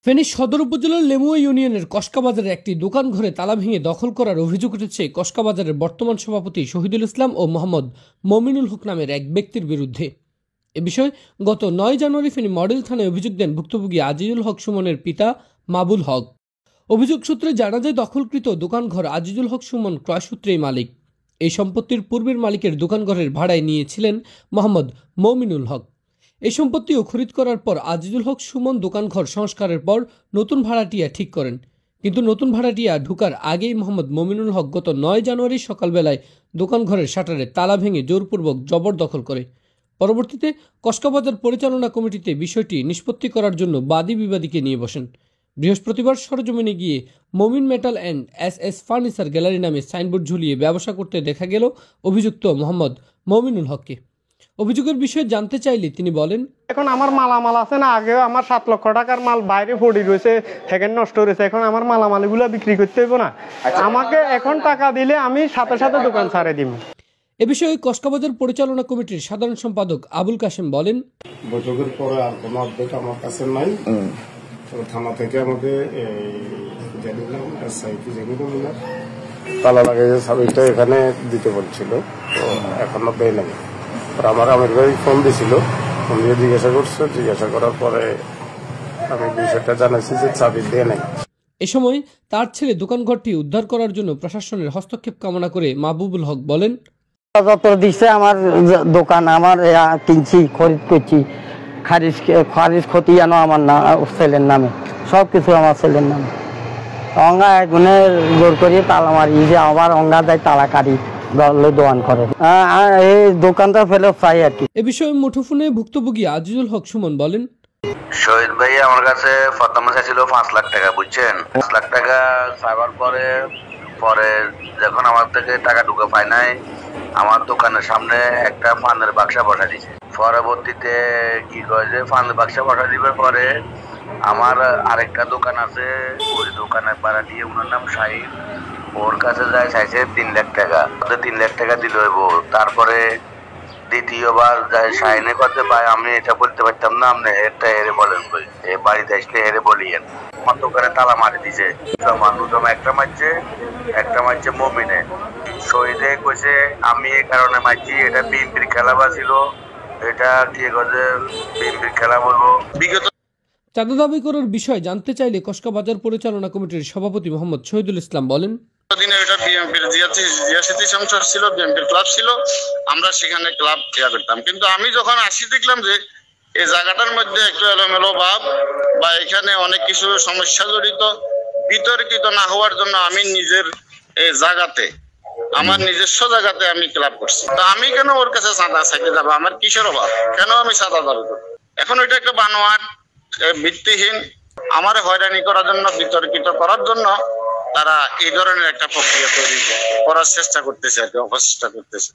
ফেনী সদর উপজেলার লেমুয়া ইউনিয়নের কসকাবাজারের একটি দোকান ঘরে তালা ভেঙে দখল করার অভিযোগ উঠেছে কসকাবাজারের বর্তমান সভাপতি শহীদুল ইসলাম ও মোহাম্মদ মমিনুল হক নামের এক ব্যক্তির বিরুদ্ধে। এ বিষয়ে গত ৯ জানুয়ারি ফেনী মডেল থানায় অভিযোগ দেন ভুক্তভোগী আজিজুল হক সুমনের পিতা মাবুল হক। অভিযোগ সূত্রে জানা যায়, দখলকৃত দোকানঘর আজিজুল হক সুমন ক্রয়সূত্রেই মালিক। এই সম্পত্তির পূর্বের মালিকের দোকানঘরের ভাড়ায় নিয়েছিলেন মোহাম্মদ মমিনুল হক। এই সম্পত্তিও খরিদ করার পর আজিজুল হক সুমন দোকানঘর সংস্কারের পর নতুন ভাড়াটিয়া ঠিক করেন, কিন্তু নতুন ভাড়াটিয়া ঢুকার আগেই মোহাম্মদ মমিনুল হক গত ৯ জানুয়ারি সকালবেলায় দোকানঘরের শাটারে তালা ভেঙে জোরপূর্বক জবরদখল করে। পরবর্তীতে কসকাবাজার পরিচালনা কমিটিতে বিষয়টি নিষ্পত্তি করার জন্য বাদী বিবাদীকে নিয়ে বসেন। বৃহস্পতিবার সরজমিনে গিয়ে মমিন metal and S furniture gallery নামে সাইনবোর্ড ঝুলিয়ে ব্যবসা করতে দেখা গেল অভিযুক্ত মোহাম্মদ মমিনুল হককে। অভিযোগের বিষয়ে জানতে চাইলে তিনি বলেন, এখন আমার মালামাল আছে না, আগেও আমার ৭ লক্ষ টাকার মাল বাইরে পড়ে রয়েছে, সেকেন্ড নষ্ট হয়েছে। এখন আমার মালামালগুলো বিক্রি করতে হইব না, আমাকে এখন টাকা দিলে আমি সাথে সাথে দোকান ছাড়ে দিব। এ বিষয়ে কসকাবাজার পরিচালনা কমিটির সাধারণ সম্পাদক আবুল কাশেম বলেন, বৈঠকের পরে আর কোনো আপডেট আমার কাছে নাই। থানা থেকে আমাকে তালা লাগাই সাবিকটা এখানে দিতে বলছিল, তো এখনো দেয় নাই। আমার আমির ভাই ফোন দিছিল, ফোন দিয়ে জিজ্ঞাসা করার পরে আমি বিষয়টা জানাইছি যে চাবি দিয়ে নাই। এ সময় তার ছেলে দোকানঘরটি উদ্ধার করার জন্য প্রশাসনের হস্তক্ষেপ কামনা করে মাহবুবুল হক বলেন, দিচ্ছে আমার দোকান, আমার কিনছি, খরিদ করছি, খারিজ ক্ষতি যেন আমার ছেলের নামে, সবকিছু আমার ছেলের নামে। অঙ্গা একগুণের জোর করিয়ে তালা মারি, যে আমার অঙ্গা দেয় তালা কাটি দোকান করে, এই দোকানটা ফেলে চাই আর কি। এ বিষয়ে মুঠোফোনে ভুক্তভোগী আজিজুল হক সুমন বলেন, শহীদ ভাই আমার কাছে প্রথমে চাইছিল ৫ লাখ টাকা, বুঝছেন। ৫ লাখ টাকা চাইবার পরে যখন আমার থেকে টাকা ঢুকে পাই নাই, আমার দোকানের সামনে একটা ফান্দের বাক্সা বসা দিছে। পরবর্তীতে কি কয় যে ফান্দের বাক্সা বসা দিবার পরে আমার আরেকটা দোকান আছে, ওই দোকানের ভাড়া দিয়ে, ওনার নাম শাহিদ, ওর কাছে যায় চাইছে ৩ লাখ টাকা। ৩ লাখ টাকা দিল হইব। তারপরে দ্বিতীয়বার যায় শাহিনে করতে পাই, আমি এটা বলতে পারতাম না, আপনি এটা হেরে বলেন, বাড়িতে আসলে হেরে বলিয়েন। আমার দোকানে তালা মারি দিছে, একটা মারছে মমিনে। শহীদে কইছে আমি এই কারণে মারছি, এটা বিএনপির খেলাবা ছিল, এটা কি করছে বিএনপির খেলা বলবো। বিগত চাঁদা দাবি করার বিষয় জানতে চাইলে কসকাবাজার পরিচালনা কমিটির সভাপতি মোহাম্মদ শহীদুল ইসলাম বলেন, সংসদ ছিল, বিএনপির ক্লাব ছিল, আমরা সেখানে ক্লাব ক্রিয়া করতাম। কিন্তু আমি যখন আসি দেখলাম যে এই জায়গাটার মধ্যে একটু এলোমেলো ভাব বা এখানে অনেক কিছু সমস্যা জড়িত, বিতর্কিত না হওয়ার জন্য আমি নিজের এই জায়গাতে, আমার নিজস্ব জায়গাতে আমি ক্লাব করছি। তো আমি কেন ওর কাছে চাঁদা চাইতে যাবো? আমার কিসের অভাব? কেন আমি চাঁদা দাবি করবো? এখন ওইটা একটা বানোয়াট, ভিত্তিহীন, আমার হয়রানি করার জন্য, বিতর্কিত করার জন্য তারা এই ধরনের একটা প্রক্রিয়া তৈরি করার চেষ্টা করতেছে আর কি, অপচেষ্টা করতেছে।